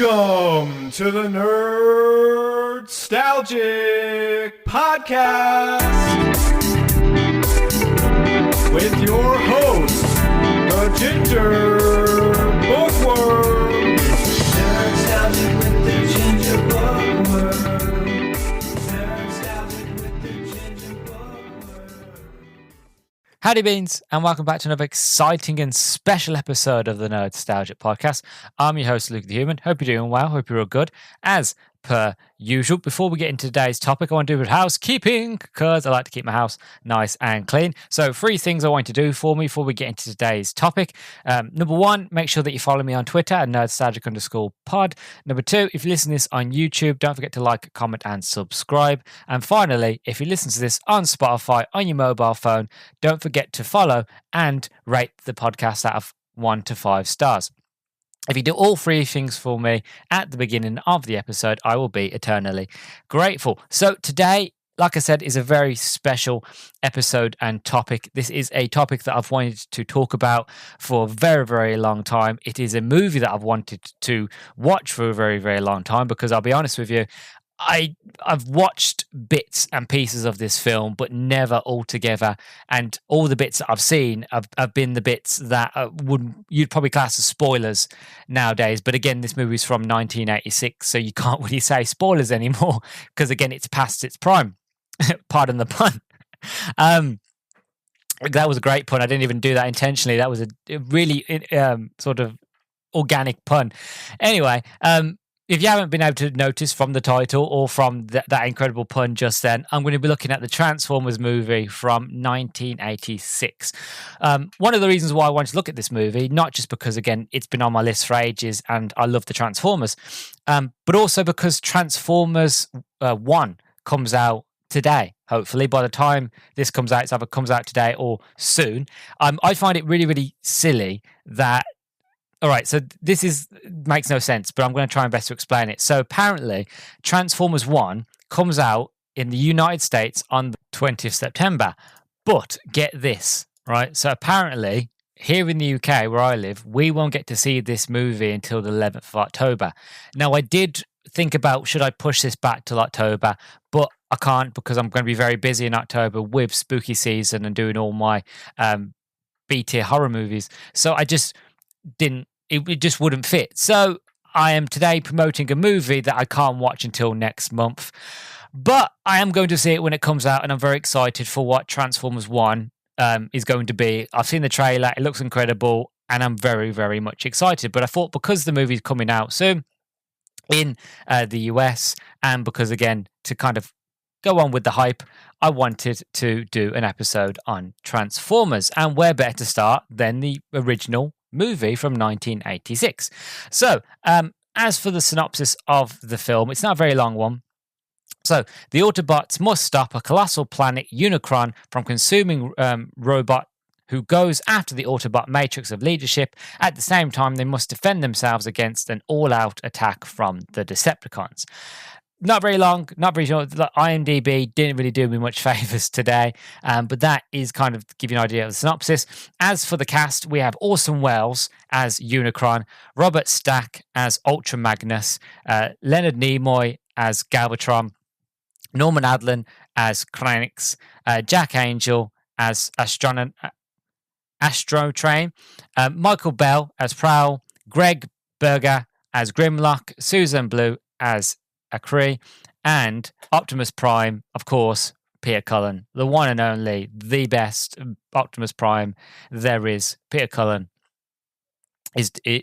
Welcome to the Nerdstalgic podcast with your host, the Ginger Bookworm. Nerdstalgic with the Ginger Bookworm. Nerdstalgic with the Ginger Bookworm. Howdy Beans, and welcome back to another exciting and special episode of the Nerdstalgic podcast. I'm your host, Luke the Human. Hope you're doing well. Hope you're all good. As per usual, before we get into today's topic, I want to do with housekeeping because I like to keep my house nice and clean. So 3 things I want you to do for me before we get into today's topic. Number 1, make sure that you follow me on Twitter at nerdstalgic_pod. Number 2, if you listen to this on YouTube, don't forget to like, comment, and subscribe. And finally, if you listen to this on Spotify on your mobile phone, don't forget to follow and rate the podcast out of 1 to 5 stars. If you do all 3 things for me at the beginning of the episode, I will be eternally grateful. So today, like I said, is a very special episode and topic. This is a topic that I've wanted to talk about for a very, very long time. It is a movie that I've wanted to watch for a very, very long time because I'll be honest with you, I've watched bits and pieces of this film, but never altogether. And all the bits that I've seen have been the bits that you'd probably class as spoilers nowadays. But again, this movie's from 1986, so you can't really say spoilers anymore because again, it's past its prime. Pardon the pun. That was a great pun. I didn't even do that intentionally. That was a really sort of organic pun. Anyway, if you haven't been able to notice from the title or from that incredible pun just then, I'm going to be looking at the Transformers movie from 1986. One of the reasons why I wanted to look at this movie, not just because, again, it's been on my list for ages and I love the Transformers, but also because Transformers 1 comes out today. Hopefully, by the time this comes out, it's either comes out today or soon. I find it really, really silly that all right, so this makes no sense, but I'm going to try my best to explain it. So apparently, Transformers 1 comes out in the United States on the 20th September. But get this, right? So apparently, here in the UK, where I live, we won't get to see this movie until the 11th of October. Now, I did think about, should I push this back till October? But I can't because I'm going to be very busy in October with spooky season and doing all my B-tier horror movies. So I just it just wouldn't fit. So I am today promoting a movie that I can't watch until next month, but I am going to see it when it comes out, and I'm very excited for what Transformers 1 is going to be. I've seen the trailer, it looks incredible, and I'm very, very much excited. But I thought because the movie's coming out soon in the US, and because, again, to kind of go on with the hype, I wanted to do an episode on Transformers, and where better to start than the original movie from 1986. So, as for the synopsis of the film, it's not a very long one. So, the Autobots must stop a colossal planet, Unicron, from consuming robot who goes after the Autobot matrix of leadership. At the same time, they must defend themselves against an all-out attack from the Decepticons. Not very long, not very short. The IMDb didn't really do me much favors today, but that is kind of to give you an idea of the synopsis. As for the cast, we have Orson Welles as Unicron, Robert Stack as Ultra Magnus, Leonard Nimoy as Galvatron, Norman Adlon as Kranix, Jack Angel as Astrotrain, Michael Bell as Prowl, Greg Berger as Grimlock, Susan Blue as Akri, and Optimus Prime, of course, Peter Cullen, the one and only, the best Optimus Prime there is. Peter Cullen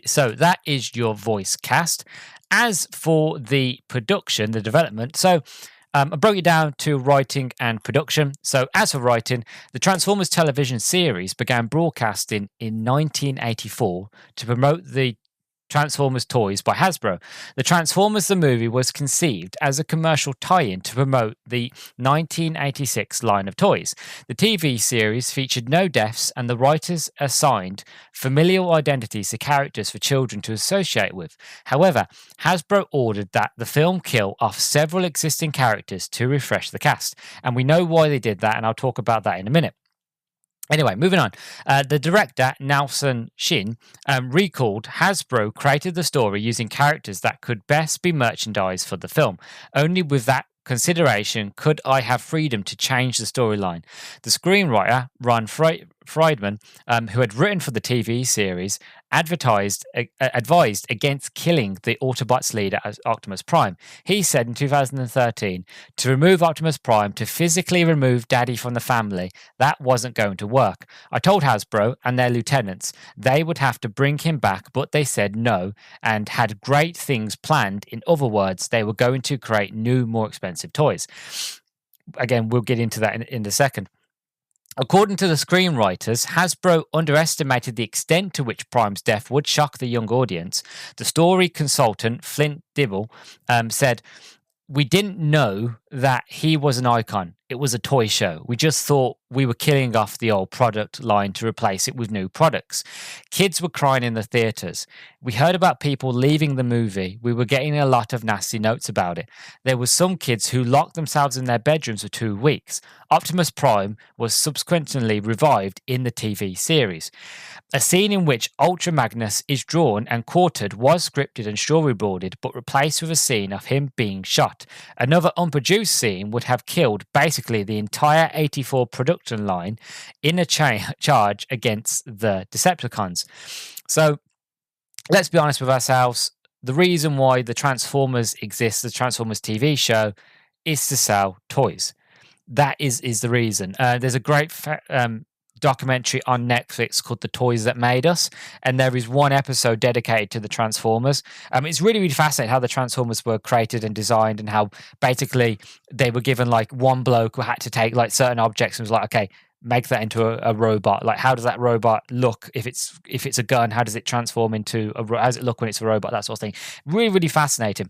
so that is your voice cast. As for the production, the development, so I broke it down to writing and production. So as for writing, the Transformers television series began broadcasting in 1984 to promote the Transformers toys by Hasbro. The Transformers the movie was conceived as a commercial tie-in to promote the 1986 line of toys. The TV series featured no deaths, and the writers assigned familial identities to characters for children to associate with. However, Hasbro ordered that the film kill off several existing characters to refresh the cast, and we know why they did that, and I'll talk about that in a minute. Anyway, moving on. The director, Nelson Shin, recalled Hasbro created the story using characters that could best be merchandised for the film. Only with that consideration could I have freedom to change the storyline. The screenwriter, Ron Friedman, who had written for the TV series, advised against killing the Autobots leader as Optimus Prime. He said in 2013, to remove Optimus Prime, to physically remove Daddy from the family, that wasn't going to work. I told Hasbro and their lieutenants they would have to bring him back, but they said no and had great things planned. In other words, they were going to create new, more expensive toys. Again, we'll get into that in a second. According to the screenwriters, Hasbro underestimated the extent to which Prime's death would shock the young audience. The story consultant, Flint Dibble, said, we didn't know that he was an icon. It was a toy show. We just thought we were killing off the old product line to replace it with new products. Kids were crying in the theaters. We heard about people leaving the movie. We were getting a lot of nasty notes about it. There were some kids who locked themselves in their bedrooms for 2 weeks. Optimus Prime was subsequently revived in the TV series. A scene in which Ultra Magnus is drawn and quartered was scripted and storyboarded, but replaced with a scene of him being shot. Another unproduced scene would have killed basically the entire 84 production line in a charge against the Decepticons. So let's be honest with ourselves. The reason why the Transformers exists, the Transformers TV show, is to sell toys. That is the reason. There's a great documentary on Netflix called The Toys That Made Us, and there is one episode dedicated to the Transformers. It's really, really fascinating how the Transformers were created and designed, and how basically they were given like one bloke who had to take like certain objects and was like, okay, make that into a robot. Like, how does that robot look if it's a gun? How does it transform into how does it look when it's a robot? That sort of thing. Really, really fascinating.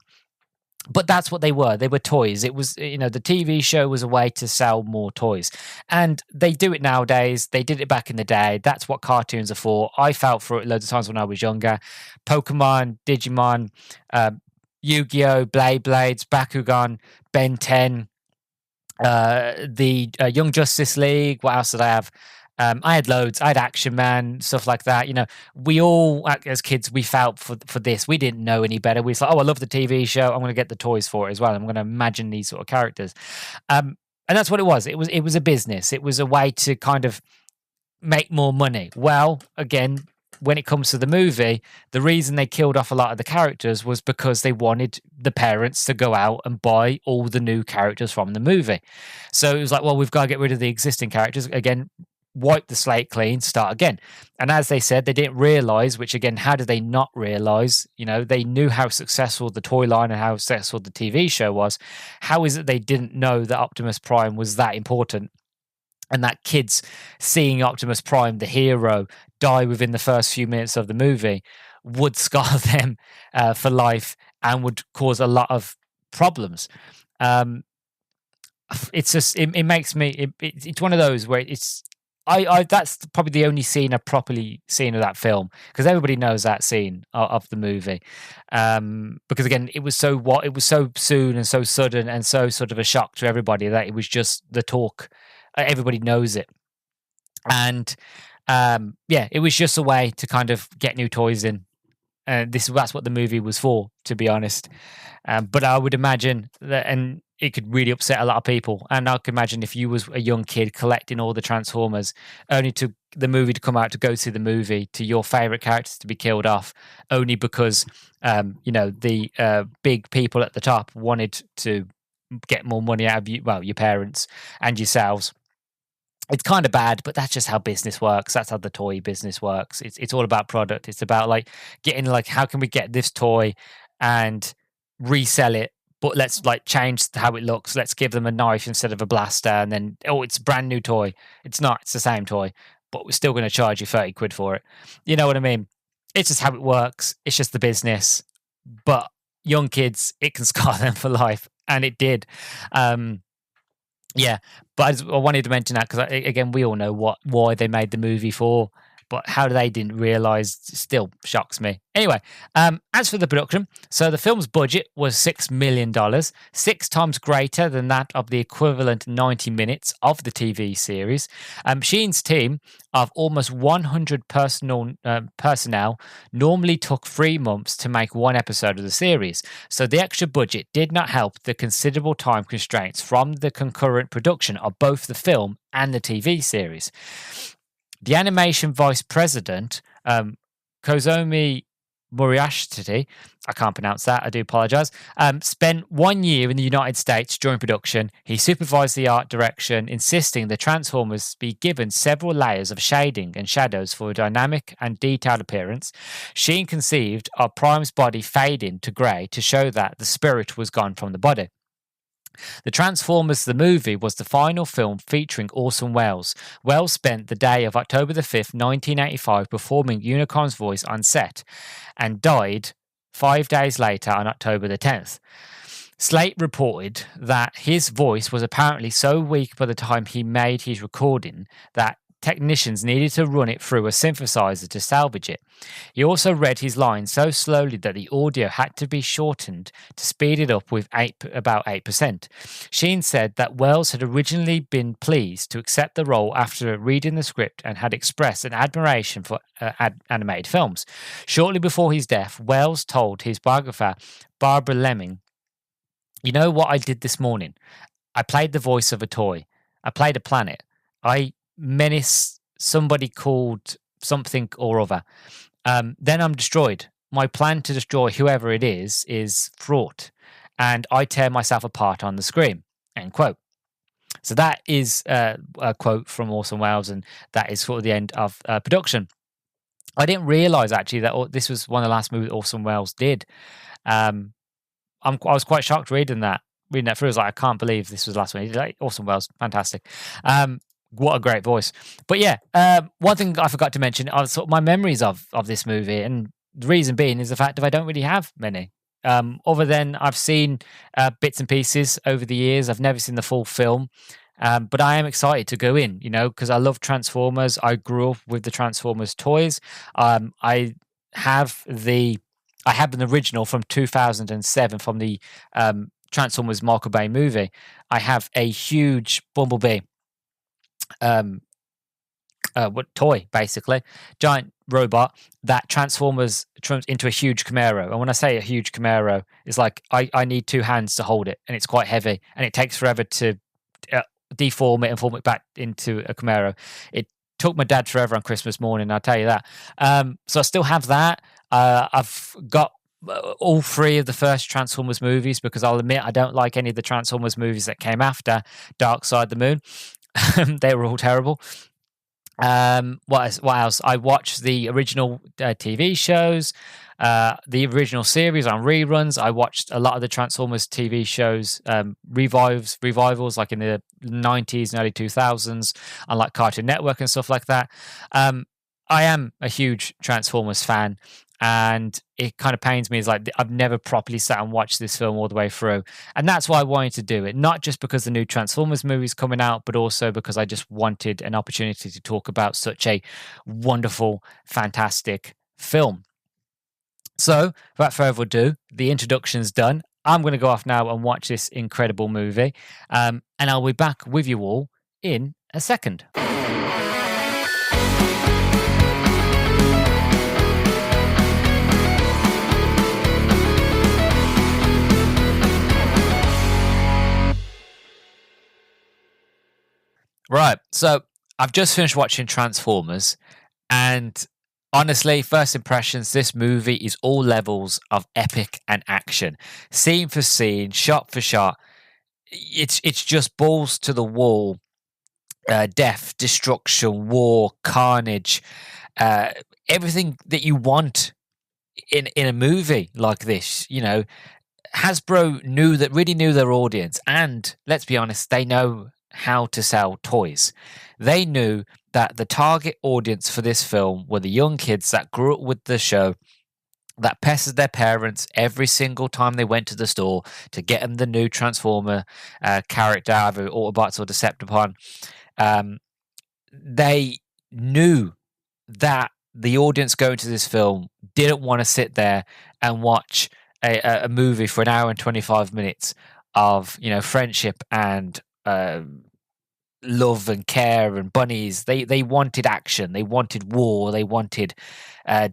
But that's what they were. They were toys. It was, the TV show was a way to sell more toys. And they do it nowadays. They did it back in the day. That's what cartoons are for. I felt for it loads of times when I was younger. Pokemon, Digimon, Yu-Gi-Oh!, Blades, Bakugan, Ben 10, the Young Justice League. What else did I have? I had loads. I had Action Man, stuff like that. We all, as kids, we felt for this. We didn't know any better. We was like, oh, I love the TV show. I'm going to get the toys for it as well. I'm going to imagine these sort of characters. And that's what it was. It was a business. It was a way to kind of make more money. Well, again, when it comes to the movie, the reason they killed off a lot of the characters was because they wanted the parents to go out and buy all the new characters from the movie. So it was like, well, we've got to get rid of the existing characters. Again, wipe the slate clean, start again. And as they said, they didn't realize, which again, how did they not realize? They knew how successful the toy line and how successful the TV show was. How is it they didn't know that Optimus Prime was that important? And that kids seeing Optimus Prime, the hero, die within the first few minutes of the movie would scar them for life and would cause a lot of problems. It's just, it makes me, it's one of those where I that's probably the only scene I've properly seen of that film, because everybody knows that scene of the movie. Because again, it was so soon and so sudden and so sort of a shock to everybody that it was just the talk. Everybody knows it. And it was just a way to kind of get new toys in. That's what the movie was for, to be honest. But I would imagine that, and it could really upset a lot of people. And I can imagine if you was a young kid collecting all the Transformers, only to the movie to come out, to go see the movie, to your favorite characters to be killed off, only because the big people at the top wanted to get more money out of you, well, your parents and yourselves. It's kind of bad, but that's just how business works. That's how the toy business works. It's all about product. It's about like getting like, how can we get this toy and resell it, but let's like change how it looks. Let's give them a knife instead of a blaster, and then it's a brand new toy. It's not. It's the same toy, but we're still going to charge you 30 quid for it. You know what I mean? It's just how it works. It's just the business. But young kids, it can scar them for life, and it did. Yeah, but I wanted to mention that because, again, we all know why they made the movie for. But how they didn't realize still shocks me. Anyway, as for the production, so the film's budget was $6 million, 6 times greater than that of the equivalent 90 minutes of the TV series. Sheen's team of almost 100 personnel normally took 3 months to make one episode of the series. So the extra budget did not help the considerable time constraints from the concurrent production of both the film and the TV series. The animation vice president, Kozomi Moriarty, I can't pronounce that, I do apologize, spent 1 year in the United States during production. He supervised the art direction, insisting the Transformers be given several layers of shading and shadows for a dynamic and detailed appearance. Sheen conceived of Prime's body fading to grey to show that the spirit was gone from the body. The Transformers the movie was the final film featuring Orson Welles. Welles spent the day of October the 5th, 1985 performing Unicorn's voice on set and died 5 days later on October the 10th. Slate reported that his voice was apparently so weak by the time he made his recording that technicians needed to run it through a synthesizer to salvage it. He also read his lines so slowly that the audio had to be shortened to speed it up with about 8%. Sheen said that Welles had originally been pleased to accept the role after reading the script and had expressed an admiration for animated films. Shortly before his death, Welles told his biographer, Barbara Lemming, "You know what I did this morning? I played the voice of a toy. I played a planet. I menace somebody called something or other. Then I'm destroyed. My plan to destroy whoever it is fraught, and I tear myself apart on the screen." End quote. So that is a quote from Orson Welles, and that is sort of the end of production. I didn't realize actually that this was one of the last movies Orson Welles did. I was quite shocked reading that through. I was like, I can't believe this was the last one. He did, like, Orson Welles, fantastic. What a great voice. But yeah, one thing I forgot to mention are sort of my memories of this movie, and the reason being is the fact that I don't really have many. Other than I've seen bits and pieces over the years. I've never seen the full film. But I am excited to go in, because I love Transformers. I grew up with the Transformers toys. I have an original from 2007 from the Transformers Michael Bay movie. I have a huge Bumblebee toy, basically, giant robot that transforms into a huge Camaro. And when I say a huge Camaro, it's like I need 2 hands to hold it, and it's quite heavy, and it takes forever to deform it and form it back into a Camaro. It took my dad forever on Christmas morning, I'll tell you that. So I still have that. I've got all 3 of the first Transformers movies, because I'll admit I don't like any of the Transformers movies that came after Dark Side of the Moon. They were all terrible. What else? I watched the original TV shows, the original series on reruns. I watched a lot of the Transformers TV shows, revivals, like in the 90s and early 2000s, on like Cartoon Network and stuff like that. I am a huge Transformers fan, and it kind of pains me. It's like I've never properly sat and watched this film all the way through, and that's why I wanted to do it. Not just because the new Transformers movie is coming out, but also because I just wanted an opportunity to talk about such a wonderful, fantastic film. So, without further ado, the introduction's done. I'm going to go off now and watch this incredible movie, and I'll be back with you all in a second. Right, so I've just finished watching Transformers, and honestly, first impressions, this movie is all levels of epic and action. Scene for scene, shot for shot, it's just balls to the wall, death, destruction, war, carnage, everything that you want in a movie like this. Hasbro really knew their audience, and let's be honest, they know how to sell toys. They knew that the target audience for this film were the young kids that grew up with the show, that pestered their parents every single time they went to the store to get them the new Transformer character, either Autobots or Decepticon. They knew that the audience going to this film didn't want to sit there and watch a movie for an hour and 25 minutes of, friendship and love and care and bunnies. They wanted action, they wanted war, they wanted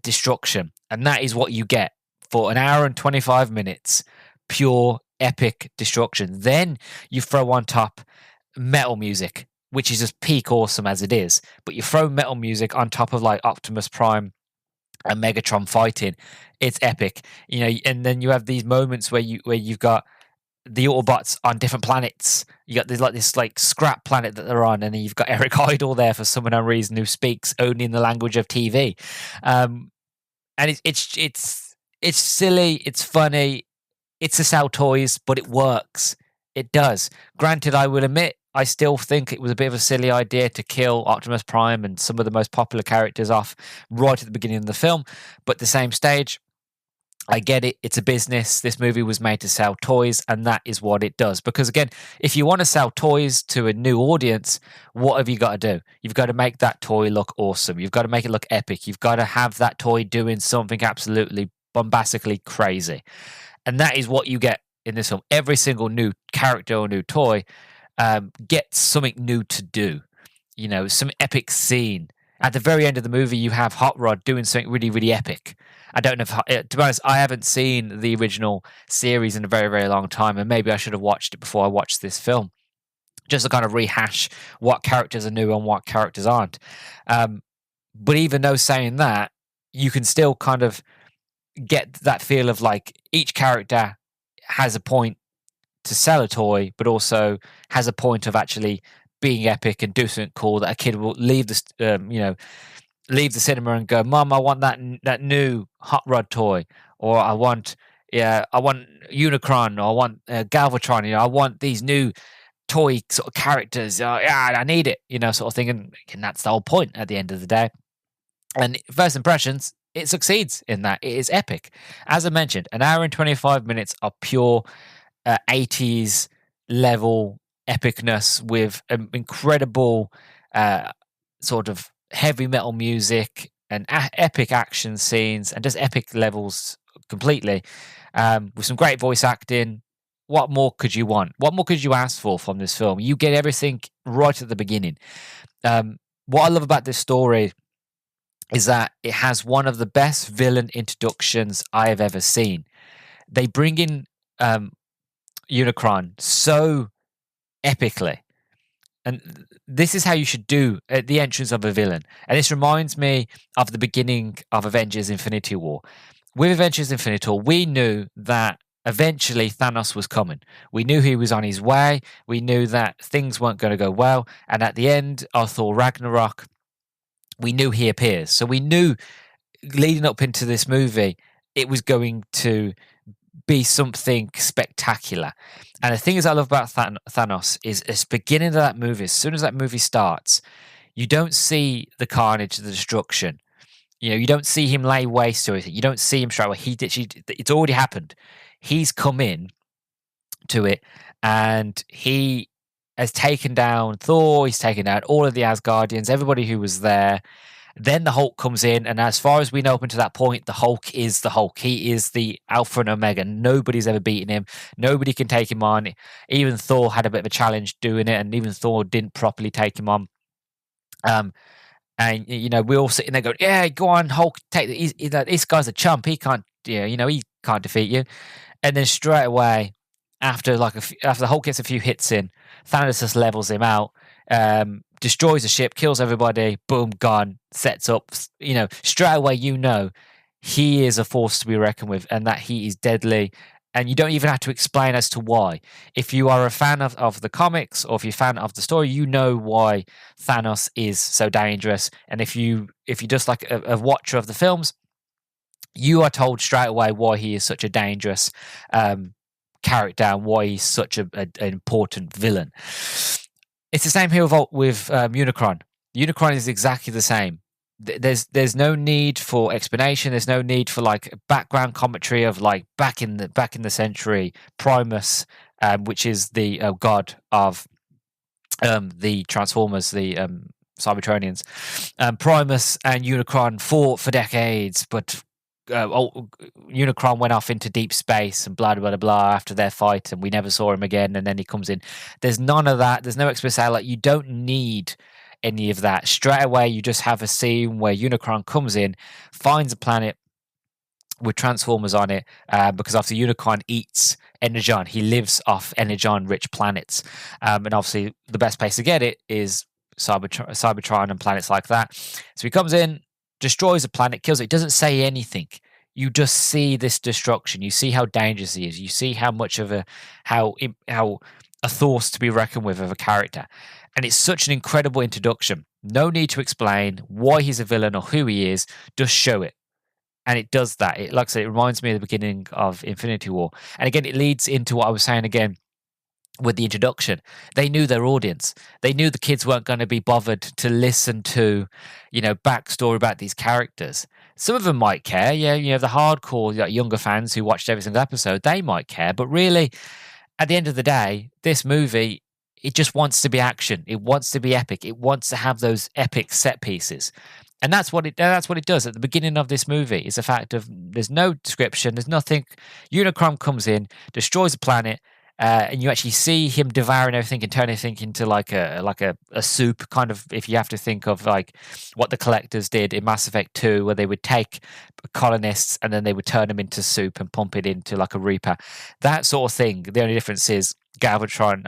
destruction, and that is what you get for an hour and 25 minutes, pure epic destruction. Then you throw on top metal music, which is just peak awesome as it is, but you throw metal music on top of like Optimus Prime and Megatron fighting, it's epic. And then you have these moments where you've got the Autobots on different planets. You got this scrap planet that they're on, and then you've got Eric Idle there for some unknown reason, who speaks only in the language of TV. And it's silly, it's funny, it's to sell toys, but it works. It does. Granted, I will admit, I still think it was a bit of a silly idea to kill Optimus Prime and some of the most popular characters off right at the beginning of the film. But at the same stage, I get it. It's a business. This movie was made to sell toys, and that is what it does. Because again, if you want to sell toys to a new audience, what have you got to do? You've got to make that toy look awesome. You've got to make it look epic. You've got to have that toy doing something absolutely bombastically crazy. And that is what you get in this film. Every single new character or new toy gets something new to do. Some epic scene. At the very end of the movie, you have Hot Rod doing something really, really epic. I don't know if, to be honest, I haven't seen the original series in a very, very long time, and maybe I should have watched it before I watched this film, just to kind of rehash what characters are new and what characters aren't. But even though saying that, you can still kind of get that feel of like each character has a point to sell a toy, but also has a point of actually being epic and do something cool that a kid will leave leave the cinema and go, Mom, I want that new Hot Rod toy, or I want Unicron, or I want Galvatron. I want these new toy sort of characters. I need it, sort of thing. And that's the whole point at the end of the day. And first impressions, it succeeds in that. It is epic. As I mentioned, an hour and 25 minutes of pure 80s level epicness with incredible sort of heavy metal music and epic action scenes and just epic levels completely, with some great voice acting. What more could you want? What more could you ask for from this film? You get everything right at the beginning. What I love about this story is that it has one of the best villain introductions I have ever seen. They bring in Unicron so epically. And this is how you should do at the entrance of a villain. And this reminds me of the beginning of Avengers Infinity War. With Avengers Infinity War, we knew that eventually Thanos was coming. We knew he was on his way. We knew that things weren't going to go well. And at the end of Thor Ragnarok, we knew he appears. So we knew leading up into this movie, it was going to be something spectacular. And the thing is I love about Thanos is it's beginning of that movie. As soon as that movie starts, you don't see the carnage, the destruction. You don't see him lay waste to it. You don't see him straight away. It's already happened. He's come in to it, and he has taken down Thor. He's taken down all of the Asgardians, everybody who was there. Then the Hulk comes in, and as far as we know up until that point, the Hulk is the Hulk. He is the Alpha and Omega. Nobody's ever beaten him. Nobody can take him on. Even Thor had a bit of a challenge doing it, and even Thor didn't properly take him on. And we're all sitting there going, "Yeah, go on, Hulk, take this guy's a chump. He can't, he can't defeat you." And then straight away, after the Hulk gets a few hits in, Thanos just levels him out. Destroys the ship, kills everybody, boom, gone, sets up, straight away, he is a force to be reckoned with, and that he is deadly, and you don't even have to explain as to why. If you are a fan of the comics, or if you're a fan of the story, you know why Thanos is so dangerous, and if you're just like a watcher of the films, you are told straight away why he is such a dangerous character and why he's such an important villain. It's the same here with Unicron. Unicron is exactly the same. There's no need for explanation. There's no need for like background commentary of like back in the century, Primus, which is the god of the Transformers, the Cybertronians. Primus and Unicron fought for decades, but Unicron went off into deep space and blah, blah, blah, blah after their fight, and we never saw him again, and then he comes in. There's none of that. There's no explicit, like, you don't need any of that. Straight away, you just have a scene where Unicron comes in, finds a planet with Transformers on it, because obviously Unicron eats Energon. He lives off Energon-rich planets. And obviously the best place to get it is Cybertron and planets like that. So he comes in, destroys a planet, kills it. He doesn't say anything. You just see this destruction. You see how dangerous he is. You see how much of how a force to be reckoned with of a character. And it's such an incredible introduction. No need to explain why he's a villain or who he is. Just show it. And it does that. It, like I said, it reminds me of the beginning of Infinity War. And again, it leads into what I was saying again with the introduction. They knew their audience. They knew the kids weren't going to be bothered to listen to, backstory about these characters. Some of them might care. Yeah, the hardcore, like, younger fans who watched every single episode, they might care. But really, at the end of the day, this movie, it just wants to be action. It wants to be epic. It wants to have those epic set pieces. And that's what it does at the beginning of this movie. Is the fact of there's no description, there's nothing. Unicron comes in, destroys a planet, and you actually see him devouring everything and turn everything into like a soup, kind of. If you have to think of like what the Collectors did in Mass Effect 2, where they would take colonists and then they would turn them into soup and pump it into like a Reaper, that sort of thing. The only difference is Unicron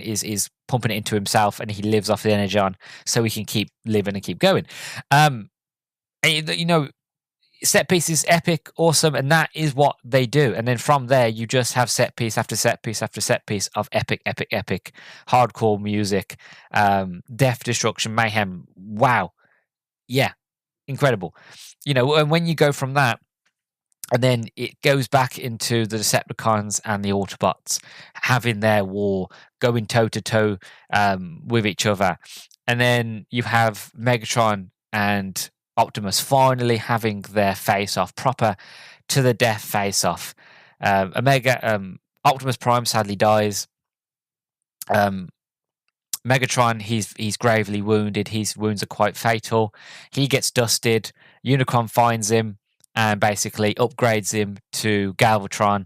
is pumping it into himself, and he lives off the Energon, so he can keep living and keep going. And, set pieces, epic, awesome, and that is what they do. And then from there, you just have set piece after set piece after set piece of epic hardcore music, death, destruction, mayhem. Wow, yeah, incredible. And when you go from that, and then it goes back into the Decepticons and the Autobots having their war, going toe-to-toe with each other. And then you have Megatron and Optimus finally having their face-off, proper to the death face-off. Optimus Prime sadly dies. Megatron, he's gravely wounded. His wounds are quite fatal. He gets dusted. Unicron finds him and basically upgrades him to Galvatron,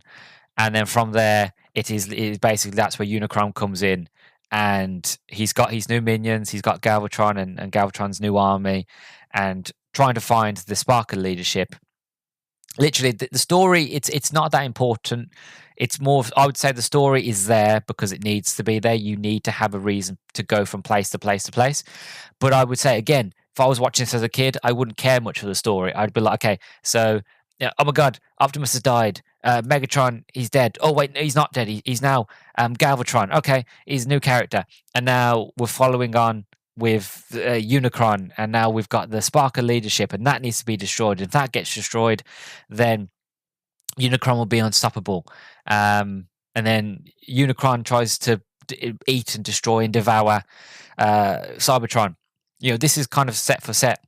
and then from there it is basically that's where Unicron comes in, and he's got his new minions, he's got Galvatron and Galvatron's new army, and trying to find the Sparkle leadership. Literally, the story, it's not that important. It's more, I would say the story is there because it needs to be there. You need to have a reason to go from place to place to place. But I would say, again, if I was watching this as a kid, I wouldn't care much for the story. I'd be like, okay, so, oh my God, Optimus has died. Megatron, he's dead. Oh, wait, no, he's not dead. He's now Galvatron. Okay, he's a new character. And now we're following on with Unicron, and now we've got the Sparkle leadership, and that needs to be destroyed. If that gets destroyed, then Unicron will be unstoppable. And then Unicron tries to eat and destroy and devour Cybertron. This is kind of set for set.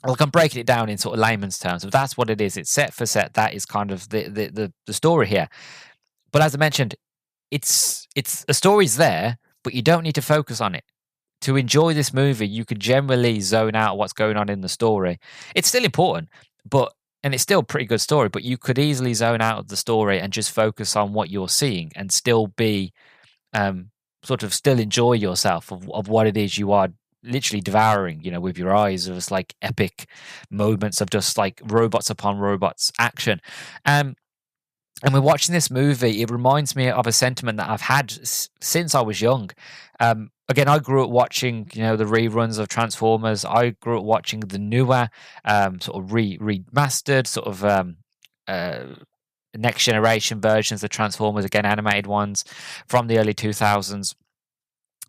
Like, I'm breaking it down in sort of layman's terms, but that's what it is. It's set for set. That is kind of the story here. But as I mentioned, it's a story's there, but you don't need to focus on it. To enjoy this movie, you could generally zone out what's going on in the story. It's still important, and it's still a pretty good story, but you could easily zone out of the story and just focus on what you're seeing and still be sort of still enjoy yourself of what it is you are literally devouring, with your eyes. It was like epic moments of just like robots upon robots action. And we're watching this movie, it reminds me of a sentiment that I've had since I was young. Again, I grew up watching, the reruns of Transformers. I grew up watching the newer, sort of remastered, sort of next generation versions of Transformers, again, animated ones from the early 2000s.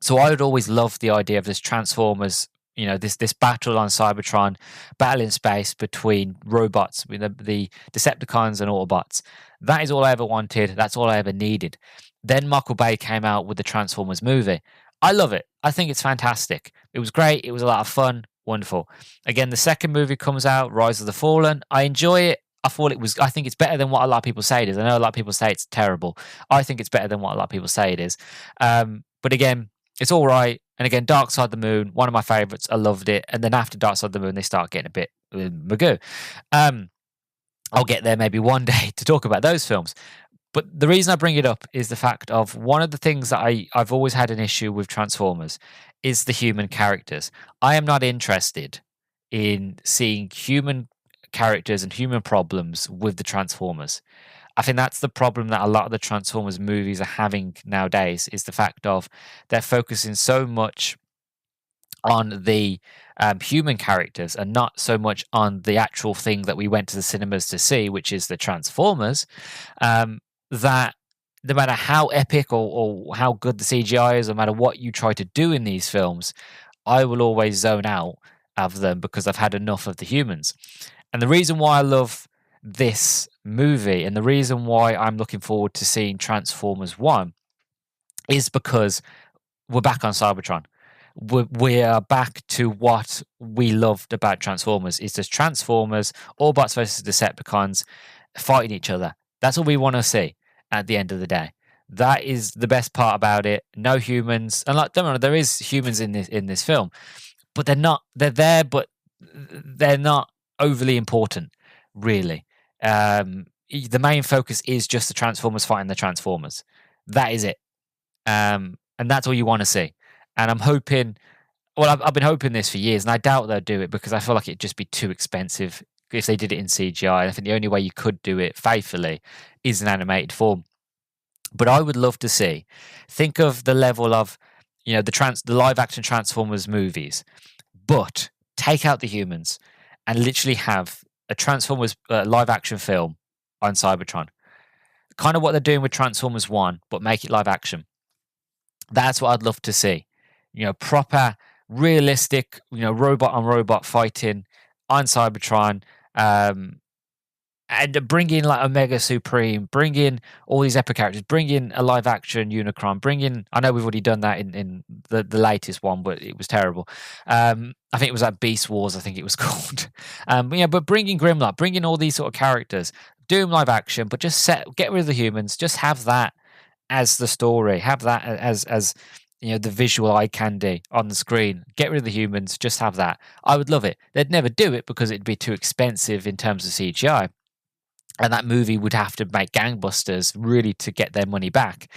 So I would always love the idea of this Transformers, this battle on Cybertron, battle in space between robots, the Decepticons and Autobots. That is all I ever wanted. That's all I ever needed. Then Michael Bay came out with the Transformers movie. I love it. I think it's fantastic. It was great. It was a lot of fun. Wonderful. Again, the second movie comes out, Rise of the Fallen. I enjoy it. I think it's better than what a lot of people say it is. I know a lot of people say it's terrible. I think it's better than what a lot of people say it is. But again, It's all right. And again, Dark Side of the Moon, one of my favorites. I loved it. And then after Dark Side of the Moon, they start getting a bit magoo. I'll get there maybe one day to talk about those films. But the reason I bring it up is the fact of one of the things that I've always had an issue with Transformers is the human characters. I am not interested in seeing human characters and human problems with the Transformers. I think that's the problem that a lot of the Transformers movies are having nowadays is the fact of they're focusing so much on the human characters and not so much on the actual thing that we went to the cinemas to see, which is the Transformers. That no matter how epic or how good the CGI is, no matter what you try to do in these films, I will always zone out of them because I've had enough of the humans. And the reason why I love this movie and the reason why I'm looking forward to seeing Transformers 1 is because we're back on Cybertron. We are back to what we loved about Transformers. It's just Transformers, Autobots versus Decepticons fighting each other. That's all we want to see at the end of the day. That is the best part about it. No humans, and like, don't worry, there is humans in this film, but they're not. They're there, but they're not overly important, really. The main focus is just the Transformers fighting the Transformers. That is it, and that's all you want to see. And I'm hoping. Well, I've been hoping this for years, and I doubt they'll do it because I feel like it'd just be too expensive if they did it in CGI. I think the only way you could do it faithfully is in animated form. But I would love to see. Think of the level of, the live action Transformers movies, but take out the humans and literally have a Transformers live action film on Cybertron. Kind of what they're doing with Transformers 1, but make it live action. That's what I'd love to see. Proper, realistic, robot on robot fighting on Cybertron. And bring in like Omega Supreme, bring in all these epic characters, bring in a live action Unicron, bring in. I know we've already done that in the latest one, but it was terrible. I think it was like Beast Wars, I think it was called. But bring in Grimlock, bring in all these sort of characters, do them live action, but just get rid of the humans, just have that as the story, have that as the visual eye candy on the screen. Get rid of the humans, just have that. I would love it. They'd never do it because it'd be too expensive in terms of CGI. And that movie would have to make gangbusters really to get their money back.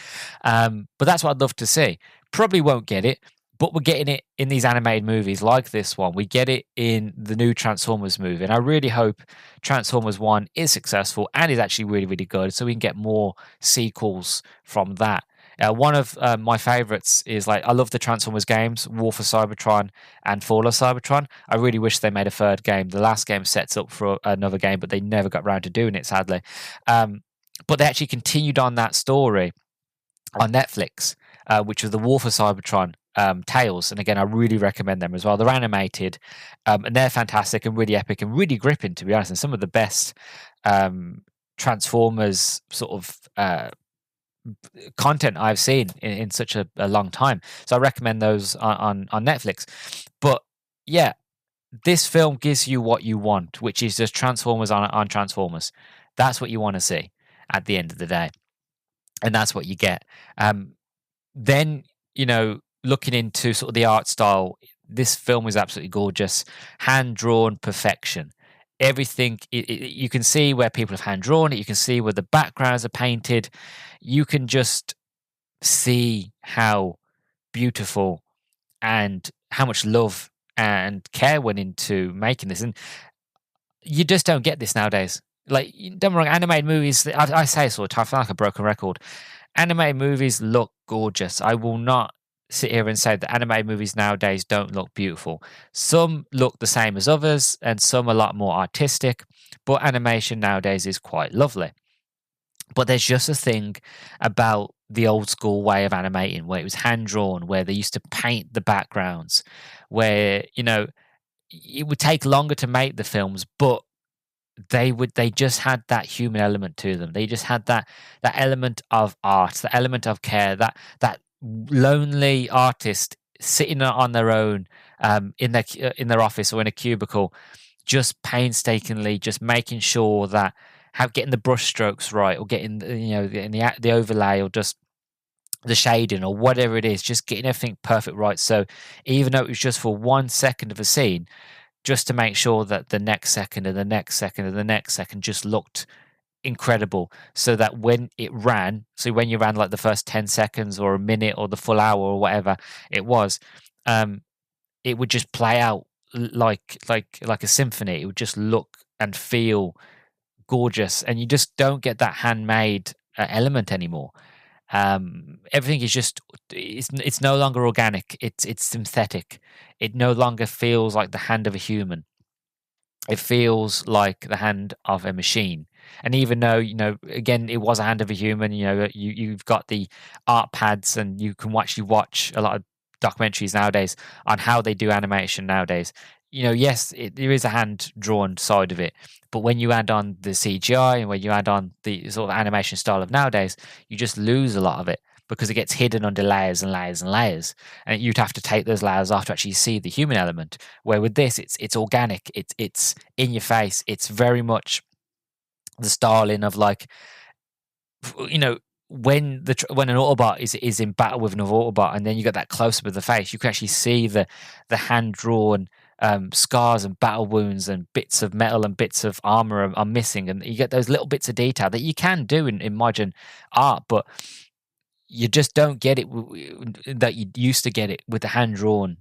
But that's what I'd love to see. Probably won't get it, but we're getting it in these animated movies like this one. We get it in the new Transformers movie. And I really hope Transformers 1 is successful and is actually really, really good so we can get more sequels from that. One of my favorites is I love the Transformers games, War for Cybertron and Fall of Cybertron. I really wish they made a third game. The last game sets up for another game, but they never got around to doing it, sadly. But they actually continued on that story on Netflix, which was the War for Cybertron tales. And again, I really recommend them as well. They're animated and they're fantastic and really epic and really gripping, to be honest, and some of the best Transformers sort of content I've seen in such a long time. So I recommend those on Netflix. But yeah, this film gives you what you want, which is just Transformers on Transformers. That's what you want to see at the end of the day. And that's what you get. Then, looking into sort of the art style, this film is absolutely gorgeous. Hand-drawn perfection. Everything, you can see where people have hand drawn it. You can see where the backgrounds are painted. You can just see how beautiful and how much love and care went into making this. And you just don't get this nowadays. Don't get me wrong, animated movies, I say this all the time, I feel like a broken record. Animated movies look gorgeous. I will not sit here and say that animated movies nowadays don't look beautiful. Some look the same as others, and some a lot more artistic, but animation nowadays is quite lovely. But there's just a thing about the old school way of animating where it was hand drawn, where they used to paint the backgrounds, where, it would take longer to make the films, but they just had that human element to them. They just had that element of art, the element of care, that lonely artist sitting on their own in their office or in a cubicle, just painstakingly just making sure that getting the brush strokes right, or getting the overlay, or just the shading or whatever it is, just getting everything perfect right. So even though it was just for 1 second of a scene, just to make sure that the next second and the next second and the next second just looked incredible, so that when it ran, so when you ran like the first 10 seconds or a minute or the full hour or whatever it was, um it would just play out like a symphony. It would just look and feel gorgeous, and you just don't get that handmade element anymore. Everything is just, it's no longer organic, it's synthetic. It no longer feels like the hand of a human. It feels like the hand of a machine. And even though, again, it was a hand of a human, you've got the art pads, and you can actually watch a lot of documentaries nowadays on how they do animation nowadays. Yes, there is a hand drawn side of it, but when you add on the CGI and when you add on the sort of animation style of nowadays, you just lose a lot of it because it gets hidden under layers and layers and layers, and you'd have to take those layers off to actually see the human element. Where with this, it's organic, it's in your face, it's very much the styling of like, when an Autobot is in battle with another Autobot, and then you get that close up of the face, you can actually see the hand drawn scars and battle wounds and bits of metal and bits of armor are missing, and you get those little bits of detail that you can do in modern art, but you just don't get it that you used to get it with the hand drawn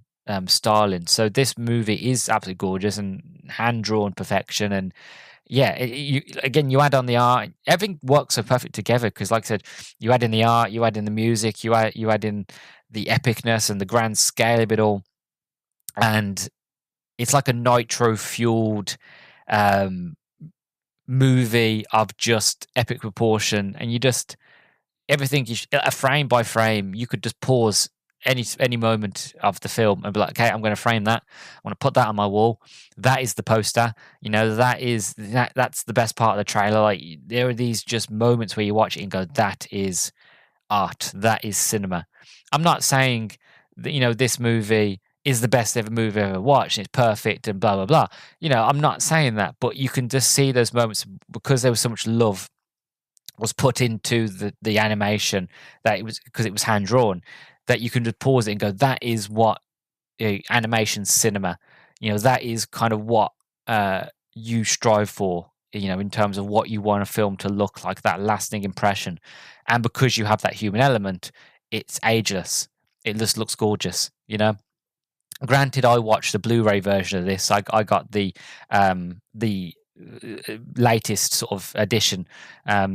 styling. So this movie is absolutely gorgeous and hand drawn perfection. And yeah, you add on the art, everything works so perfect together because, like I said, you add in the art, you add in the music, you add in the epicness and the grand scale of it all, and it's like a nitro fueled movie of just epic proportion, and you just everything a frame by frame, you could just pause any moment of the film and be like, okay, I'm going to frame that. I want to put that on my wall. That is the poster. That's the best part of the trailer. Like, there are these just moments where you watch it and go, that is art. That is cinema. I'm not saying that, this movie is the best ever movie I've ever watched. It's perfect and blah, blah, blah. I'm not saying that, but you can just see those moments because there was so much love was put into the animation, that it was because it was hand drawn, that you can just pause it and go, that is what animation cinema, that is kind of what you strive for, in terms of what you want a film to look like, that lasting impression. And because you have that human element, it's ageless. It just looks gorgeous. Granted, I watched the Blu-ray version of this. I got the latest sort of edition,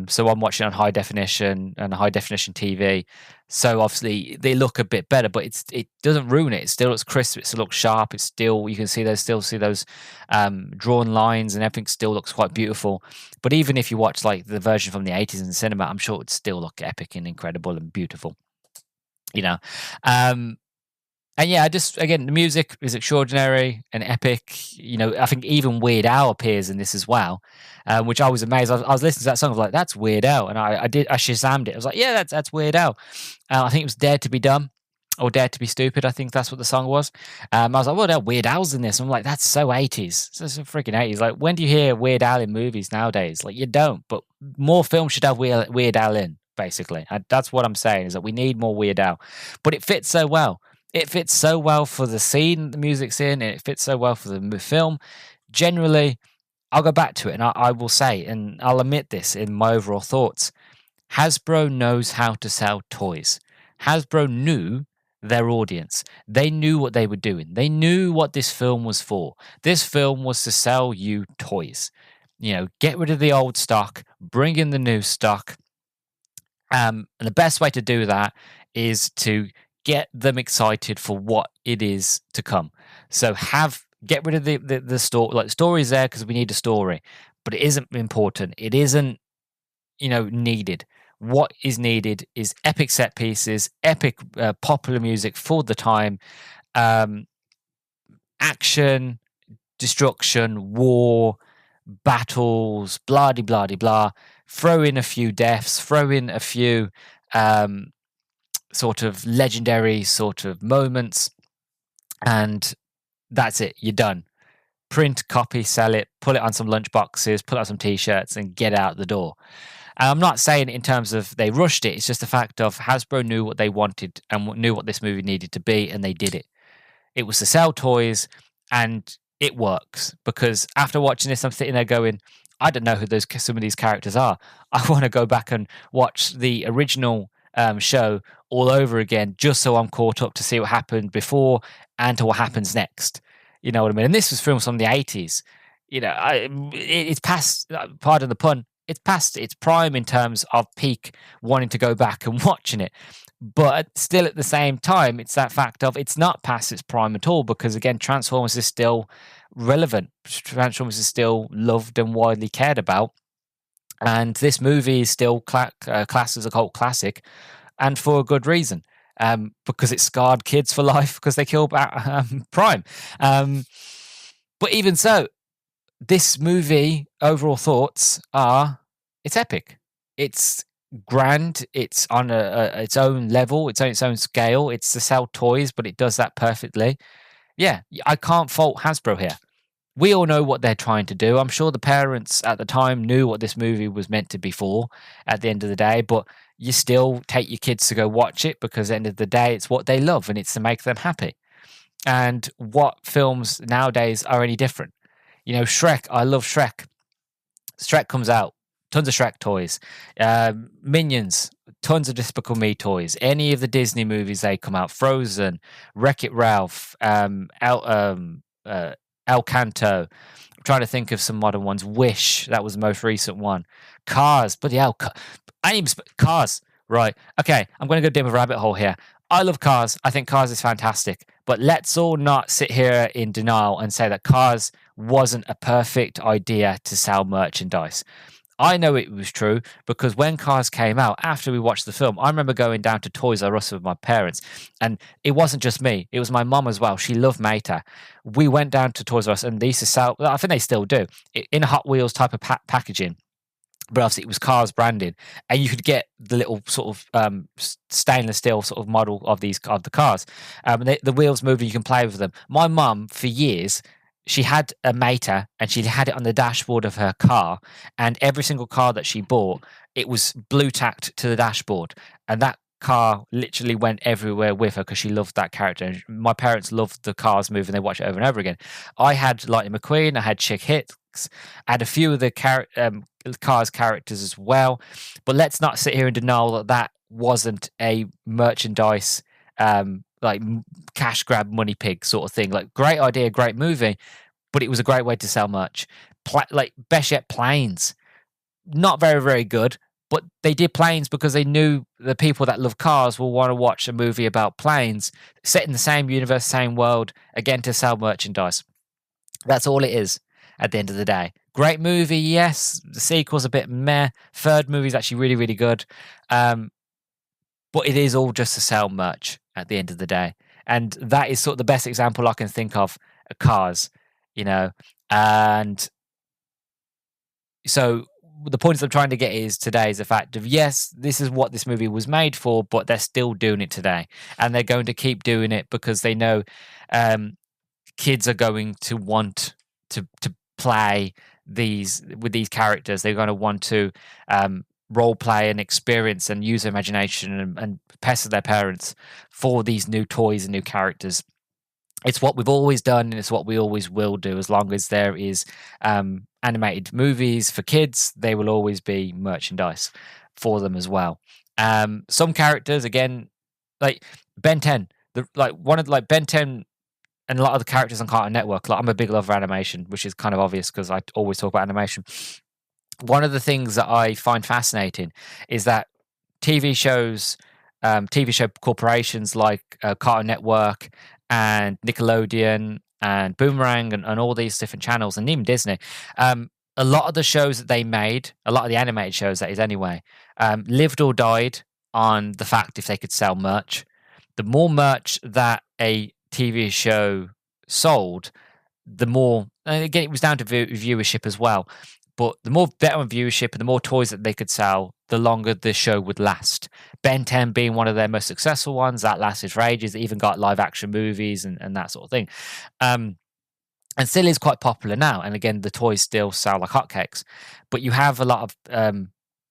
so I'm watching on high definition and a high definition TV. So obviously they look a bit better, but it doesn't ruin it. It still looks crisp. It still looks sharp. It's still, you can see those drawn lines, and everything still looks quite beautiful. But even if you watch like the version from the 80s in the cinema, I'm sure it'd still look epic and incredible and beautiful. And yeah, again, the music is extraordinary and epic. I think even Weird Al appears in this as well, which I was amazed. I was listening to that song, I was like, that's Weird Al. And I Shazammed it. I was like, yeah, that's Weird Al. I think it was Dare to Be Dumb or Dare to Be Stupid. I think that's what the song was. I was like, well, Weird Al's in this. I'm like, that's so 80s. So freaking 80s. Like, when do you hear Weird Al in movies nowadays? Like, you don't. But more films should have Weird Al in, basically. That's what I'm saying, is that we need more Weird Al. But it fits so well. It fits so well for the scene the music's in, and it fits so well for the film. Generally, I'll go back to it, and I will say, and I'll admit this in my overall thoughts, Hasbro knows how to sell toys. Hasbro knew their audience. They knew what they were doing. They knew what this film was for. This film was to sell you toys. Get rid of the old stock, bring in the new stock. And the best way to do that is to get them excited for what it is to come. So get rid of the story. Like, story's there because we need a story, but it isn't important. It isn't, needed. What is needed is epic set pieces, epic popular music for the time, action, destruction, war, battles, blah de blah de blah. Throw in a few deaths, throw in a few sort of legendary sort of moments, and that's it. You're done. Print, copy, sell it, put it on some lunch boxes, put it on some t-shirts, and get out the door. And I'm not saying it in terms of they rushed it. It's just the fact of Hasbro knew what they wanted and knew what this movie needed to be, and they did it. It was to sell toys, and it works, because after watching this, I'm sitting there going, I don't know who some of these characters are. I want to go back and watch the original show all over again, just so I'm caught up to see what happened before and to what happens next. You know what I mean? And this was filmed from the 80s. You know, it's past, pardon the pun, it's past its prime in terms of peak wanting to go back and watching it. But still, at the same time, it's that fact of it's not past its prime at all, because again, Transformers is still relevant. Transformers is still loved and widely cared about, and this movie is still classed as a cult classic, and for a good reason, because it scarred kids for life because they killed Prime. But even so, this movie, overall thoughts are, it's epic. It's grand. It's on its own level. It's on its own scale. It's to sell toys, but it does that perfectly. Yeah, I can't fault Hasbro here. We all know what they're trying to do. I'm sure the parents at the time knew what this movie was meant to be for at the end of the day, but you still take your kids to go watch it because at the end of the day, it's what they love and it's to make them happy. And what films nowadays are any different? You know, Shrek, I love Shrek. Shrek comes out, tons of Shrek toys. Minions, tons of Despicable Me toys. Any of the Disney movies, they come out. Frozen, Wreck-It Ralph, El Canto. I'm trying to think of some modern ones. Wish, that was the most recent one. Cars, bloody hell. Cars, right. Okay, I'm going to go down a rabbit hole here. I love Cars. I think Cars is fantastic. But let's all not sit here in denial and say that Cars wasn't a perfect idea to sell merchandise. I know it was true because when Cars came out, after we watched the film, I remember going down to Toys R Us with my parents. And it wasn't just me, it was my mum as well. She loved Mater. We went down to Toys R Us and they used to sell, I think they still do, in a Hot Wheels type of packaging. But obviously it was Cars branded, and you could get the little sort of stainless steel sort of model of the cars. The wheels move and you can play with them. My mum, for years, she had a Mater and she had it on the dashboard of her car, and every single car that she bought, it was blue tacked to the dashboard, and that car literally went everywhere with her because she loved that character. And my parents loved the Cars movie and they watch it over and over again. I had Lightning McQueen, I had Chick Hicks, I had a few of the Cars characters as well, but let's not sit here and deny that wasn't a merchandise like cash grab money pig sort of thing. Like, great idea, great movie, but it was a great way to sell merch. Like best yet, Planes, not very, very good, but they did Planes because they knew the people that love cars will want to watch a movie about planes set in the same universe, same world, again, to sell merchandise. That's all it is at the end of the day. Great movie, yes. The sequel's a bit meh. Third movie's actually really, really good. But it is all just to sell merch at the end of the day. And that is sort of the best example I can think of Cars, you know. And so the point I'm trying to get is today is the fact of, yes, this is what this movie was made for, but they're still doing it today. And they're going to keep doing it because they know kids are going to want to play with these characters. They're going to want to role play and experience and use their imagination and pester their parents for these new toys and new characters. It's what we've always done, and it's what we always will do. As long as there is animated movies for kids, they will always be merchandise for them as well. Some characters, again, like Ben 10, Ben 10 and a lot of the characters on Cartoon Network. Like, I'm a big lover of animation, which is kind of obvious because I always talk about animation. One of the things that I find fascinating is that TV show corporations like Cartoon Network and Nickelodeon and Boomerang and all these different channels, and even Disney, a lot of the shows that they made, a lot of the animated shows, that is anyway, lived or died on the fact if they could sell merch. The more merch that a TV show sold, the more, and again, it was down to viewership as well, but the more better on viewership and the more toys that they could sell, the longer the show would last. Ben 10 being one of their most successful ones, that lasted for ages. It even got live action movies and that sort of thing. And still is quite popular now. And again, the toys still sell like hotcakes. But you have a lot of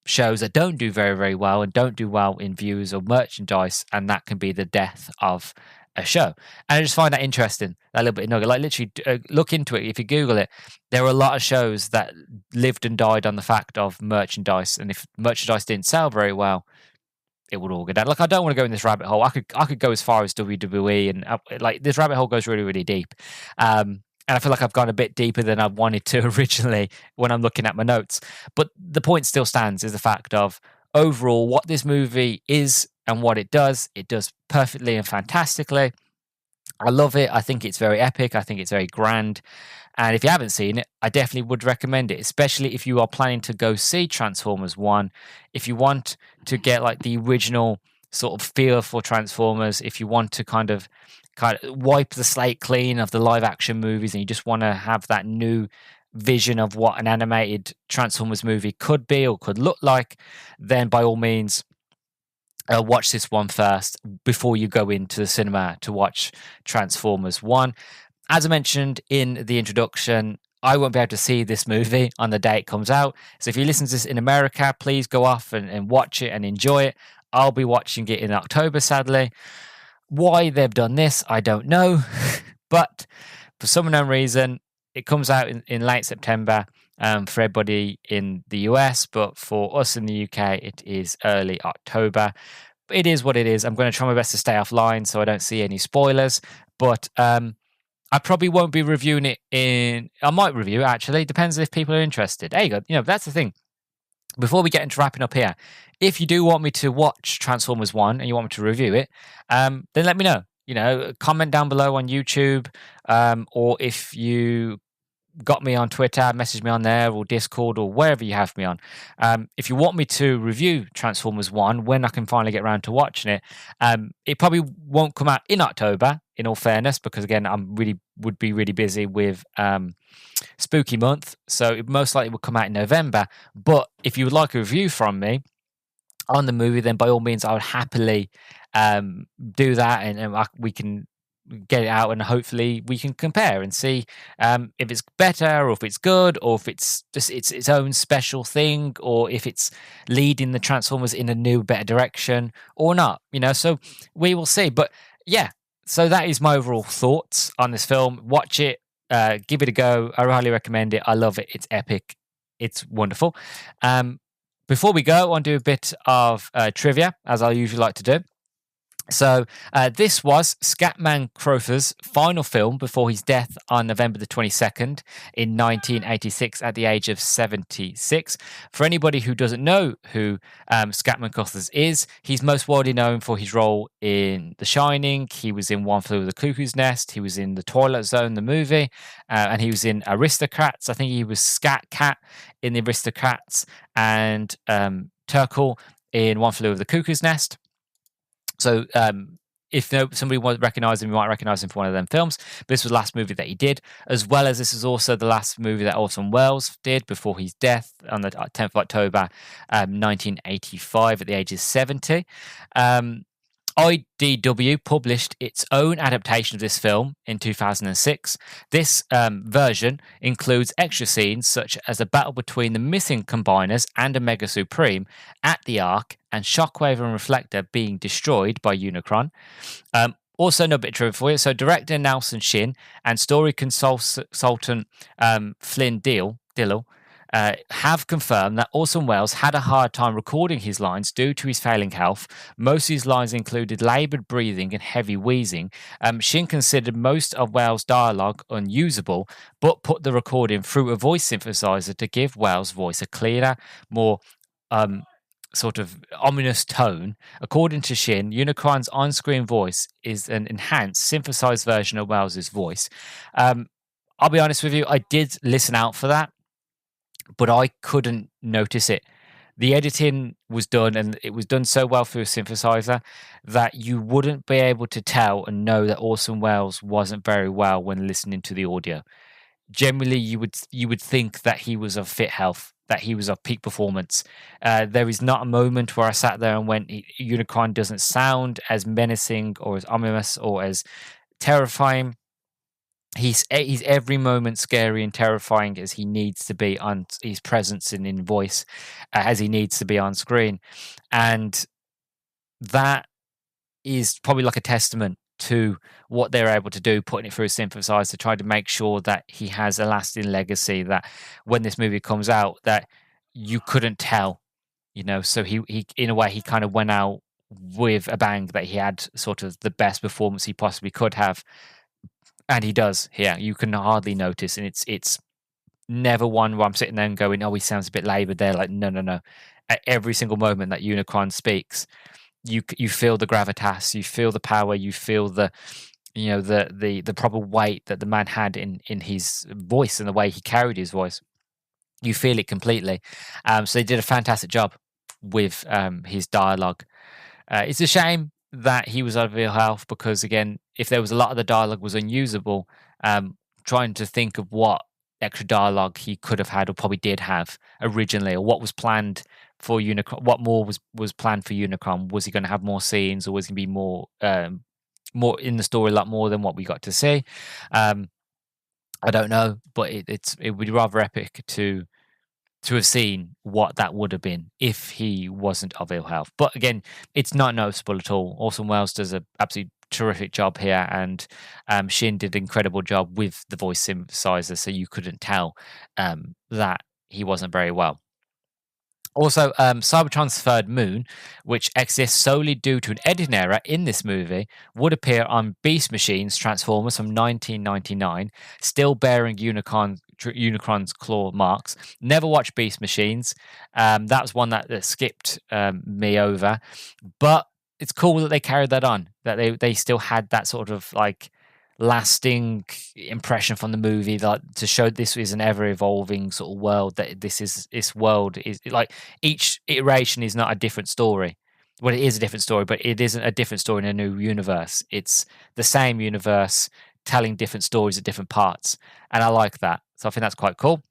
shows that don't do very, very well and don't do well in views or merchandise, and that can be the death of a show. And I just find that interesting, that little bit of nugget. Like, literally, look into it. If you Google it, there are a lot of shows that lived and died on the fact of merchandise, and if merchandise didn't sell very well, it would all go down. Like, I don't want to go in this rabbit hole. I could go as far as WWE, and like, this rabbit hole goes really, really deep. And I feel like I've gone a bit deeper than I wanted to originally when I'm looking at my notes. But the point still stands, is the fact of overall what this movie is and what it does perfectly and fantastically. I love it. I think it's very epic. I think it's very grand. And if you haven't seen it, I definitely would recommend it, especially if you are planning to go see Transformers 1. If you want to get like the original sort of feel for Transformers, if you want to kind of wipe the slate clean of the live action movies and you just want to have that new vision of what an animated Transformers movie could be or could look like, then by all means, watch this one first before you go into the cinema to watch Transformers 1. As I mentioned in the introduction, I won't be able to see this movie on the day it comes out. So if you listen to this in America, please go off and watch it and enjoy it. I'll be watching it in October, sadly. Why they've done this, I don't know. But for some unknown reason, it comes out in late September for everybody in the US. But for us in the UK, it is early October. It is what it is. I'm going to try my best to stay offline so I don't see any spoilers. But I probably won't be reviewing it I might review it, actually. Depends if people are interested. There you go. You know, that's the thing. Before we get into wrapping up here, if you do want me to watch Transformers 1 and you want me to review it, then let me know. You know, comment down below on YouTube, or if you got me on Twitter, message me on there, or Discord, or wherever you have me on. If you want me to review Transformers 1 when I can finally get around to watching it, it probably won't come out in October, in all fairness, because again, would be really busy with spooky month, so it most likely will come out in November. But if you would like a review from me on the movie, then by all means, I would happily do that, and we can get it out, and hopefully we can compare and see if it's better, or if it's good, or if it's just its own special thing, or if it's leading the Transformers in a new, better direction or not. You know, so we will see. But yeah, so that is my overall thoughts on this film. Watch it. Give it a go. I highly recommend it. I love it. It's epic. It's wonderful. Before we go, I want to do a bit of trivia, as I usually like to do. So this was Scatman Crothers' final film before his death on November the 22nd in 1986 at the age of 76. For anybody who doesn't know who Scatman Crothers is, he's most widely known for his role in The Shining. He was in One Flew Over the Cuckoo's Nest. He was in The Twilight Zone, the movie, and he was in Aristocrats. I think he was Scat Cat in The Aristocrats, and Turkle in One Flew Over the Cuckoo's Nest. So if somebody won't recognize him, you might recognize him from one of them films. But this was the last movie that he did, as well as this is also the last movie that Orson Welles did before his death on the 10th of October, 1985 at the age of 70. IDW published its own adaptation of this film in 2006. This version includes extra scenes such as a battle between the missing Combiners and Omega Supreme at the Ark, and Shockwave and Reflector being destroyed by Unicron. Also, no bit of trivia for you. So, director Nelson Shin and story consultant Flynn Dillell have confirmed that Orson Welles had a hard time recording his lines due to his failing health. Most of his lines included laboured breathing and heavy wheezing. Shin considered most of Welles' dialogue unusable, but put the recording through a voice synthesizer to give Welles' voice a clearer, more sort of ominous tone. According to Shin, Unicron's on-screen voice is an enhanced, synthesized version of Welles' voice. I'll be honest with you, I did listen out for that, but I couldn't notice it. The editing was done, and it was done so well through a synthesizer that you wouldn't be able to tell and know that Orson Welles wasn't very well when listening to the audio. Generally, you would think that he was of fit health, that he was of peak performance. There is not a moment where I sat there and went, Unicron doesn't sound as menacing or as ominous or as terrifying he's every moment scary and terrifying as he needs to be on his presence and in voice, as he needs to be on screen, and that is probably like a testament to what they're able to do, putting it through a synthesizer to try to make sure that he has a lasting legacy, that when this movie comes out that you couldn't tell, so he in a way he kind of went out with a bang, that he had sort of the best performance he possibly could have, and he does here. You can hardly notice, and it's never one where I'm sitting there and going, oh, he sounds a bit labored there. Like, no, no, no. At every single moment that Unicron speaks, you feel the gravitas, you feel the power, you feel the proper weight that the man had in his voice and the way he carried his voice. You feel it completely. So they did a fantastic job with his dialogue. It's a shame that he was out of ill health, because again, if there was a lot of the dialogue was unusable, trying to think of what extra dialogue he could have had or probably did have originally, or what was planned for Unicron, what more was planned for Unicron. Was he going to have more scenes, or was he going to be more in the story, a lot more than what we got to see? I don't know, but it would be rather epic to have seen what that would have been if he wasn't of ill health. But again, it's not noticeable at all. Orson Welles does an absolutely terrific job here, and Shin did an incredible job with the voice synthesizer, so you couldn't tell that he wasn't very well. Also, Cybertron's third moon, which exists solely due to an editing error in this movie, would appear on Beast Machines Transformers from 1999, still bearing Unicron's claw marks. Never watched Beast Machines. That was one that skipped me over, but it's cool that they carried that on. That they still had that sort of like lasting impression from the movie, like to show this is an ever evolving sort of world, that this world is like each iteration is not a different story. Well, it is a different story, but it isn't a different story in a new universe. It's the same universe telling different stories at different parts, and I like that. So I think that's quite cool.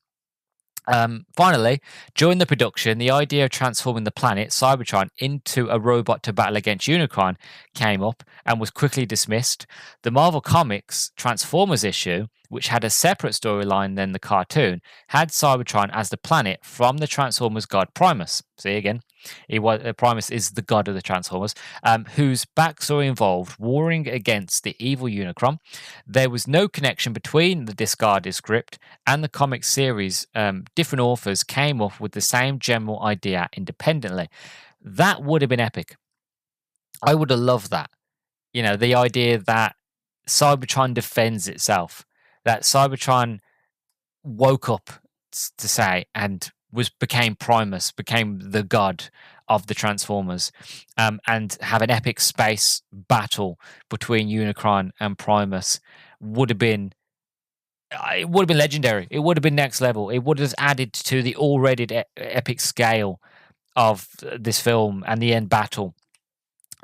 Finally, during the production, the idea of transforming the planet Cybertron into a robot to battle against Unicron came up and was quickly dismissed. The Marvel Comics Transformers issue, which had a separate storyline than the cartoon, had Cybertron as the planet from the Transformers god Primus. See again, Primus is the god of the Transformers, whose backstory involved warring against the evil Unicron. There was no connection between the discarded script and the comic series. Different authors came up with the same general idea independently. That would have been epic. I would have loved that. The idea that Cybertron defends itself, that Cybertron woke up to say and became Primus, became the god of the Transformers, and have an epic space battle between Unicron and Primus would have been. It would have been legendary. It would have been next level. It would have added to the already epic scale of this film and the end battle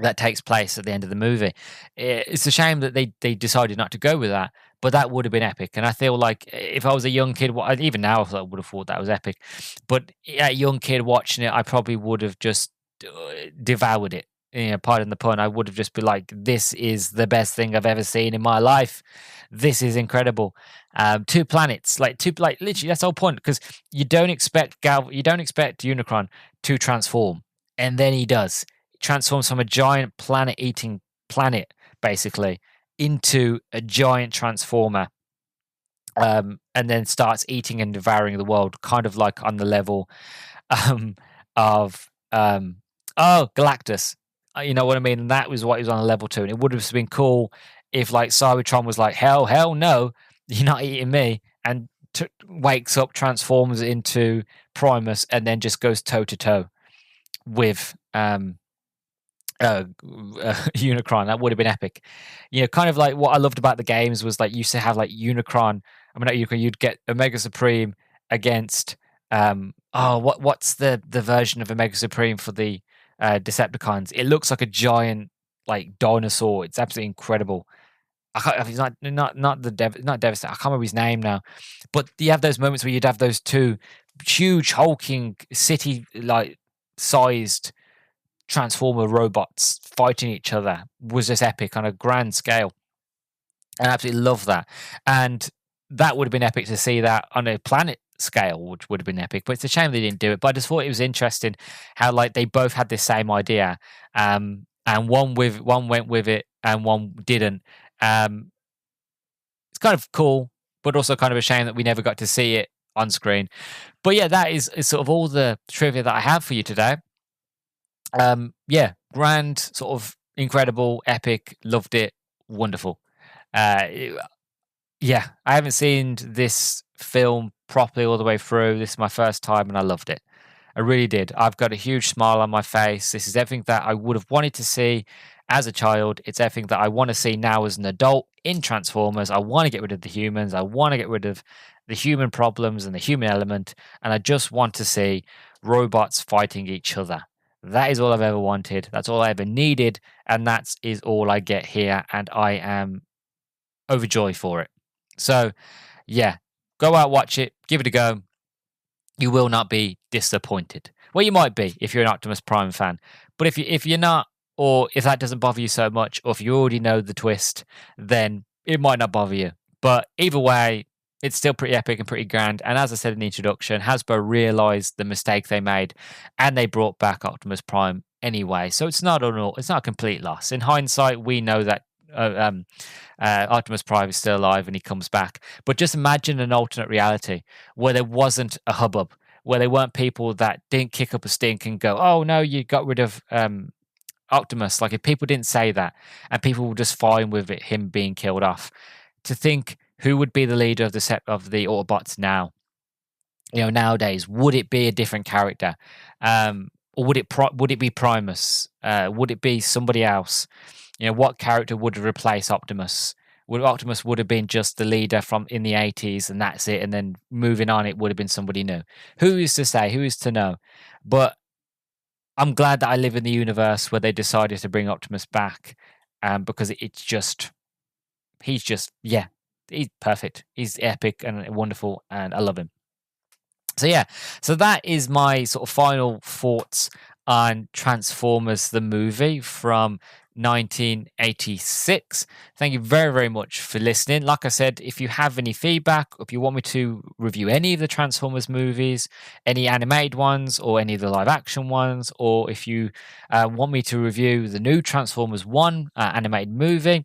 that takes place at the end of the movie. It's a shame that they decided not to go with that, but that would have been epic. And I feel like if I was a young kid, even now I would have thought that was epic, but a young kid watching it, I probably would have just devoured it. Pardon the pun. I would have just been like, "This is the best thing I've ever seen in my life. This is incredible." Two planets, literally, that's the whole point. Because you don't expect Unicron to transform, and then he does. He transforms from a giant planet-eating planet, basically, into a giant transformer, and then starts eating and devouring the world, kind of like on the level of Galactus. You know what I mean? And that was what he was on a level to. And it would have been cool if like Cybertron was like, hell no, you're not eating me. And wakes up, transforms into Primus, and then just goes toe to toe with Unicron. That would have been epic. Kind of like what I loved about the games was like you used to have like Unicron. I mean, not Unicron, you'd get Omega Supreme against what's the version of Omega Supreme for the Decepticons? It looks like a giant like dinosaur. It's absolutely incredible. He's not Devastator. I can't remember his name now, but you have those moments where you'd have those two huge hulking city like sized transformer robots fighting each other. Was just epic on a grand scale. And I absolutely love that. And that would have been epic to see that on a planet scale, which would have been epic. But it's a shame they didn't do it. But I just thought it was interesting how like they both had this same idea, and one went with it and one didn't. Um, it's kind of cool, but also kind of a shame that we never got to see it on screen. But yeah, that is sort of all the trivia that I have for you today. Yeah, grand, sort of incredible, epic, loved it, wonderful. Uh, yeah, I haven't seen this film properly all the way through. This is my first time, and I loved it. I really did. I've got a huge smile on my face. This is everything that I would have wanted to see as a child. It's everything that I want to see now as an adult in Transformers. I want to get rid of the humans. I want to get rid of the human problems and the human element. And I just want to see robots fighting each other. That is all I've ever wanted. That's all I ever needed. And that is all I get here. And I am overjoyed for it. So, yeah, go out, watch it, give it a go. You will not be disappointed. Well, you might be if you're an Optimus Prime fan, but if you're not, or if that doesn't bother you so much, or if you already know the twist, then it might not bother you. But either way, it's still pretty epic and pretty grand. And as I said in the introduction, Hasbro realized the mistake they made, and they brought back Optimus Prime anyway. So it's not a complete loss. In hindsight, we know that Optimus Prime is still alive and he comes back. But just imagine an alternate reality where there wasn't a hubbub, where there weren't people that didn't kick up a stink and go, "Oh no, you got rid of Optimus." Like if people didn't say that, and people were just fine with him being killed off. To think who would be the leader of the set of the Autobots now? Nowadays, would it be a different character, or would it be Primus? Would it be somebody else? What character would replace Optimus? Optimus would have been just the leader from in the 80s and that's it, and then moving on it would have been somebody new. Who is to say? Who is to know? But I'm glad that I live in the universe where they decided to bring Optimus back, because he's perfect. He's epic and wonderful, and I love him. So yeah, so that is my sort of final thoughts on Transformers the movie from 1986. Thank you very, very much for listening. Like I said, if you have any feedback, if you want me to review any of the Transformers movies, any animated ones or any of the live action ones, or if you want me to review the new Transformers 1 animated movie,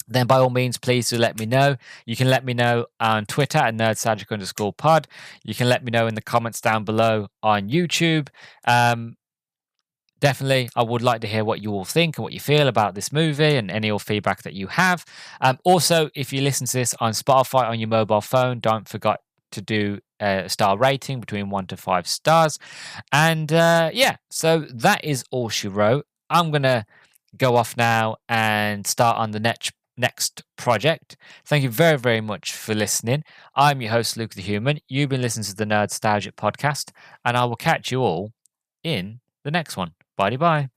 then by all means, please do let me know. You can let me know on Twitter at nerdstalgic_pod. You can let me know in the comments down below on YouTube. Definitely, I would like to hear what you all think and what you feel about this movie and any feedback that you have. Also, if you listen to this on Spotify on your mobile phone, don't forget to do a star rating between 1 to 5 stars. And yeah, so that is all she wrote. I'm going to go off now and start on the next project. Thank you very, very much for listening. I'm your host, Luke the Human. You've been listening to the Nerdstalgic podcast, and I will catch you all in the next one. Bye bye.